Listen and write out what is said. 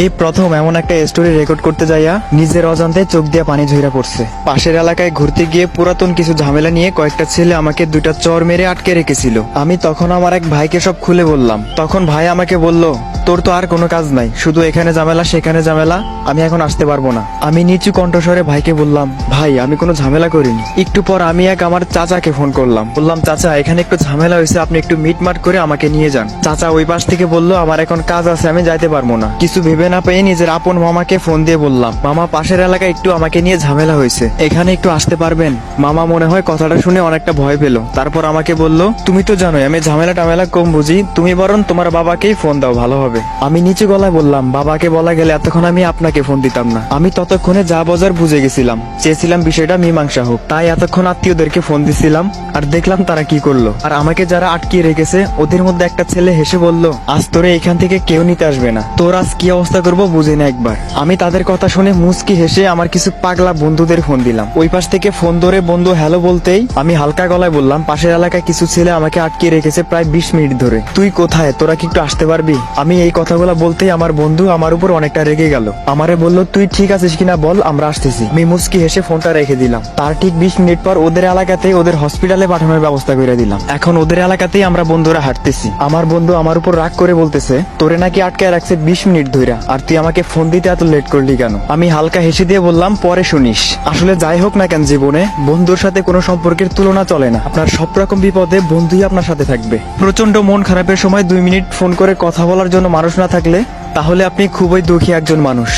এই প্রথম এমন একটা স্টোরি রেকর্ড করতে যাইয়া নিজের অজান্তে চোখ দিয়ে পানি ঝইরা পড়ছে। পাশের এলাকায় ঘুরতে গিয়ে পুরাতন কিছু ঝামেলা নিয়ে কয়েকটা ছেলে আমাকে দুইটা চর মেরে আটকে রেখেছিল। আমি তখন আমার এক ভাইকে সব খুলে বললাম। তখন ভাই আমাকে বলল, তোর তো আর কোনো কাজ নাই, শুধু এখানে ঝামেলা সেখানে ঝামেলা, আমি এখন আসতে পারবো না। আমি নিচু কণ্ঠস্বরে ভাইকে বললাম, ভাই আমি কোনো ঝামেলা করিনি। একটু পর আমি এক আমার চাচাকে ফোন করলাম, বললাম চাচা এখানে একটু ঝামেলা হয়েছে, আপনি একটু মিটমাট করে আমাকে নিয়ে যান। চাচা ওই পাশ থেকে বলল, আমার এখন কাজ আছে, আমি যাইতে পারবো না। কিছু ভেবে না পেয়ে নিজের আপন মামাকে ফোন দিয়ে বললাম, মামা পাশের এলাকায় একটু আমাকে নিয়ে ঝামেলা হয়েছে, এখানে একটু আসতে পারবেন? মামা মনে হয় কথাটা শুনে অনেকটা ভয় পেল। তারপর আমাকে বলল, তুমি তো জানোই আমি ঝামেলা টামেলা কম বুঝি, তুমি বরং তোমার বাবাকেই ফোন দাও, ভালো হবে। আমি নিচু গলায় বললাম, বাবাকে বলা গেলে এতক্ষণ আমি আপনাকে ফোন দিতাম না। আমি ততক্ষণে যা বাজার বুঝে গেছিলাম, চেয়েছিলাম বিষয়টা মীমাংসা হোক, তাই এতক্ষণ আত্মীয়দেরকে ফোন দিছিলাম। আর দেখলাম তারা কি করলো। আর আমাকে যারা আটকিয়ে রেখেছে ওদের মধ্যে একটা ছেলে হেসে বলল, আজ তোরে এখান থেকে কেউ নিতে আসবে না, তোর আজ কি অবস্থা করবো বুঝে না একবার। আমি তাদের কথা শুনে মুচকি হেসে আমার কিছু পাগলা বন্ধুদের ফোন দিলাম। ওই পাশ থেকে ফোন ধরে বন্ধু হ্যালো বলতেই আমি হালকা গলায় বললাম, পাশের এলাকায় কিছু ছেলে আমাকে আটকিয়ে রেখেছে প্রায় 20 মিনিট ধরে, তুই কোথায়, তোরা কি একটু আসতে পারবি? আমি এই কথাগুলো বলতেই আমার বন্ধু আমার উপর অনেকটা রেগে গেল। আমারে বলল, তুই ঠিক আছিস কিনা বল, আমরা আসতেছি। আমি মুচকি হেসে ফোনটা রেখে দিলাম। তার ঠিক 20 মিনিট পর ওদের এলাকাতেই ওদের হসপিটালে পাঠানোর ব্যবস্থা করে দিলাম। এখন ওদের এলাকাতেই আমরা বন্ধুরা হাঁটতেছি। আমার বন্ধু আমার উপর রাগ করে বলতেছে, তোরে নাকি আটকায় রাখছে 20 মিনিট ধইরা, আর তুই আমাকে ফোন দিতে এত লেট করলি কেন? আমি হালকা হেসে দিয়ে বললাম, পরে শুনিস। আসলে যাই হোক না কেন জীবনে বন্ধুর সাথে কোনো সম্পর্কের তুলনা চলে না। আপনার সব রকম বিপদে বন্ধুই আপনার সাথে থাকবে। প্রচন্ড মন খারাপের সময় 2 মিনিট ফোন করে কথা বলার জন্য মানুষ না থাকলে তাহলে আপনি খুবই দুঃখী একজন মানুষ।